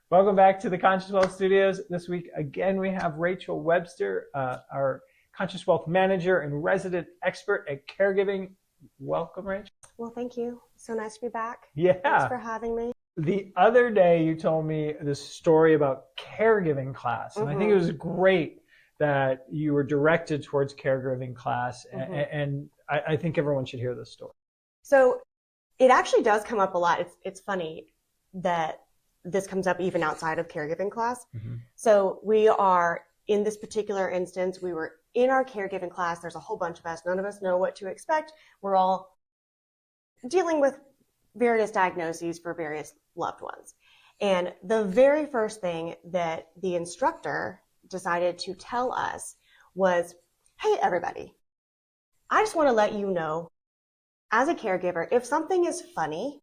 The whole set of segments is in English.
Welcome back to the Conscious Wealth Studios. This week, again, we have Rachel Webster, our Conscious Wealth Manager and resident expert at caregiving. Welcome, Rachel. Well, thank you. So nice to be back. Yeah. Thanks for having me. The other day, you told me this story about Caregiving Class, and I think it was great that you were directed towards Caregiving Class, and I think everyone should hear this story. So it actually does come up a lot. It's funny that this comes up even outside of Caregiving Class. So we are, in this particular instance, we were in our Caregiving Class. There's a whole bunch of us. None of us know what to expect. We're all dealing with various diagnoses for various loved ones. And the very first thing that the instructor decided to tell us was, hey, everybody, I just want to let you know, as a caregiver, if something is funny,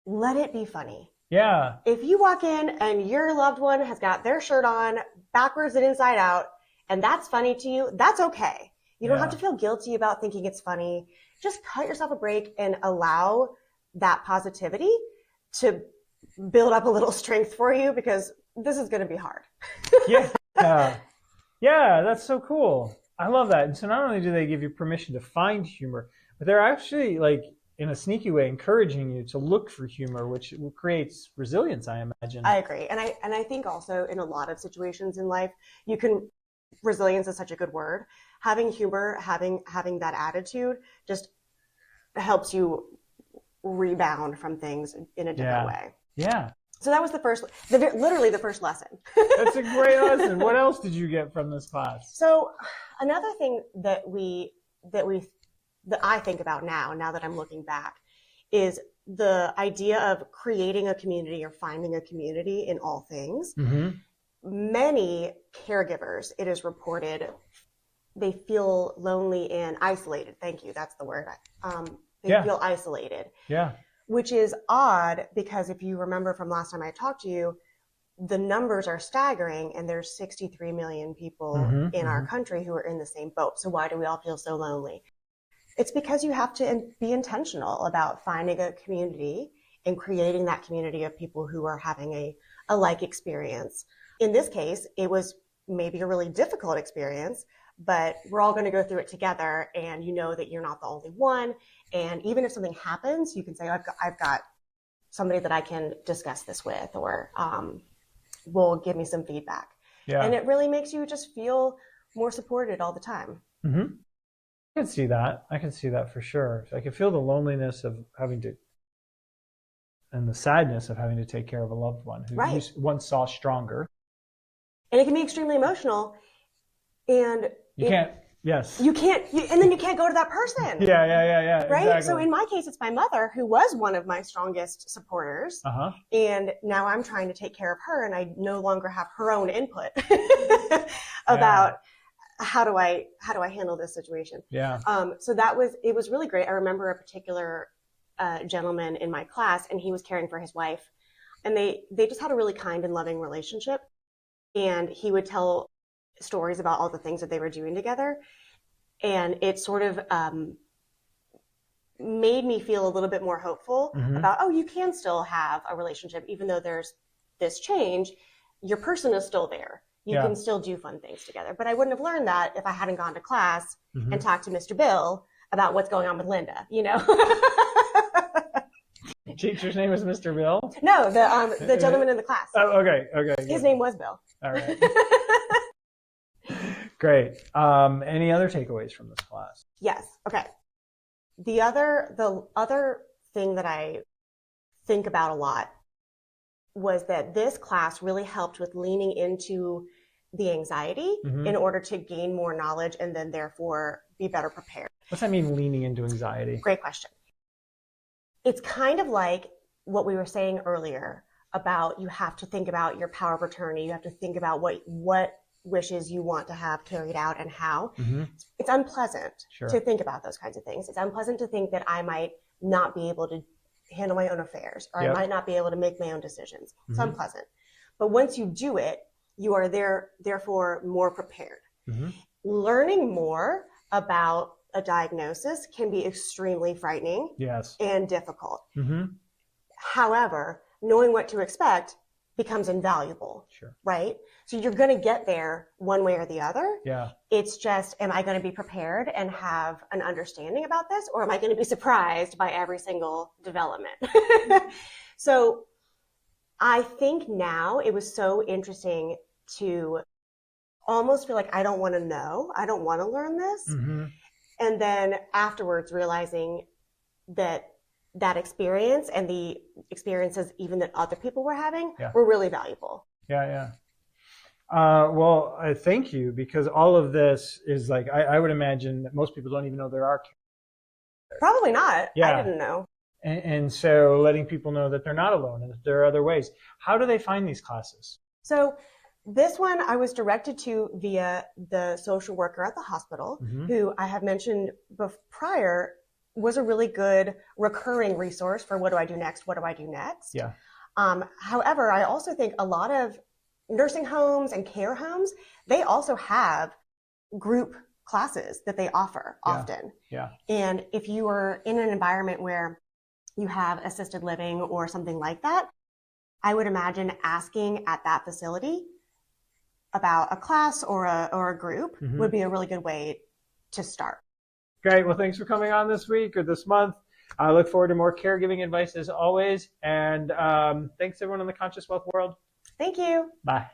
let it be funny. Yeah. If you walk in and your loved one has got their shirt on backwards and inside out, and that's funny to you, that's okay. You don't have to feel guilty about thinking it's funny. Just cut yourself a break and allow that positivity to build up a little strength for you, because this is going to be hard. Yeah, that's so cool. I love that. And so not only do they give you permission to find humor, but they're actually, like, in a sneaky way, encouraging you to look for humor, which creates resilience, I imagine. I agree. And I think also in a lot of situations in life, resilience is such a good word. Having humor, having that attitude just helps you rebound from things in a different way. Yeah. So that was literally the first lesson. That's a great lesson. What else did you get from this class? So another thing that I think about now that I'm looking back, is the idea of creating a community or finding a community in all things. Many caregivers, it is reported, they feel lonely and isolated. Thank you. That's the word. They feel isolated. Yeah. Which is odd, because if you remember from last time I talked to you, the numbers are staggering, and there's 63 million people in our country who are in the same boat. So why do we all feel so lonely? It's because you have to be intentional about finding a community and creating that community of people who are having a like experience. In this case, it was maybe a really difficult experience, but we're all going to go through it together, and you know that you're not the only one. And even if something happens, you can say, I've got somebody that I can discuss this with, or will give me some feedback. Yeah. And it really makes you just feel more supported all the time. I can see that. I can see that for sure. I can feel the loneliness of having to, and the sadness of having to take care of a loved one who you once saw stronger. And it can be extremely emotional. And you can't and then you can't go to that person. Yeah. Right? Exactly. So in my case, it's my mother, who was one of my strongest supporters. And now I'm trying to take care of her, and I no longer have her own input about how do I handle this situation? Yeah. So it was really great. I remember a particular gentleman in my class, and he was caring for his wife, and they just had a really kind and loving relationship. And he would tell stories about all the things that they were doing together. And it sort of made me feel a little bit more hopeful about, you can still have a relationship, even though there's this change, your person is still there. You can still do fun things together. But I wouldn't have learned that if I hadn't gone to class and talked to Mr. Bill about what's going on with Linda, you know? Teacher's name was Mr. Bill? No, the gentleman in the class. Oh, okay. His name was Bill. All right. Great. Any other takeaways from this class? Yes. Okay. The other thing that I think about a lot was that this class really helped with leaning into the anxiety in order to gain more knowledge and then therefore be better prepared. What's that mean, leaning into anxiety? Great question. It's kind of like what we were saying earlier about, you have to think about your power of attorney. You have to think about what wishes you want to have carried out and how. It's unpleasant to think about those kinds of things. It's unpleasant to think that I might not be able to handle my own affairs, or I might not be able to make my own decisions. It's unpleasant. But once you do it, you are therefore more prepared. Learning more about a diagnosis can be extremely frightening and difficult. However, knowing what to expect, becomes invaluable. Sure. Right? So you're going to get there one way or the other. Yeah. It's just, am I going to be prepared and have an understanding about this, or am I going to be surprised by every single development? So I think now it was so interesting to almost feel like I don't want to know. I don't want to learn this. Mm-hmm. And then afterwards realizing that experience and the experiences even that other people were having were really valuable. Yeah. Well, I thank you, because all of this is like, I would imagine that most people don't even know there are. Probably not. Yeah. I didn't know. And so letting people know that they're not alone and that there are other ways. How do they find these classes? So this one I was directed to via the social worker at the hospital, who I have mentioned prior was a really good recurring resource for what do I do next? What do I do next? Yeah. However, I also think a lot of nursing homes and care homes, they also have group classes that they offer often. Yeah. And if you are in an environment where you have assisted living or something like that, I would imagine asking at that facility about a class or a group would be a really good way to start. Great. Well, thanks for coming on this week or this month. I look forward to more caregiving advice as always. And thanks everyone in the Conscious Wealth world. Thank you. Bye.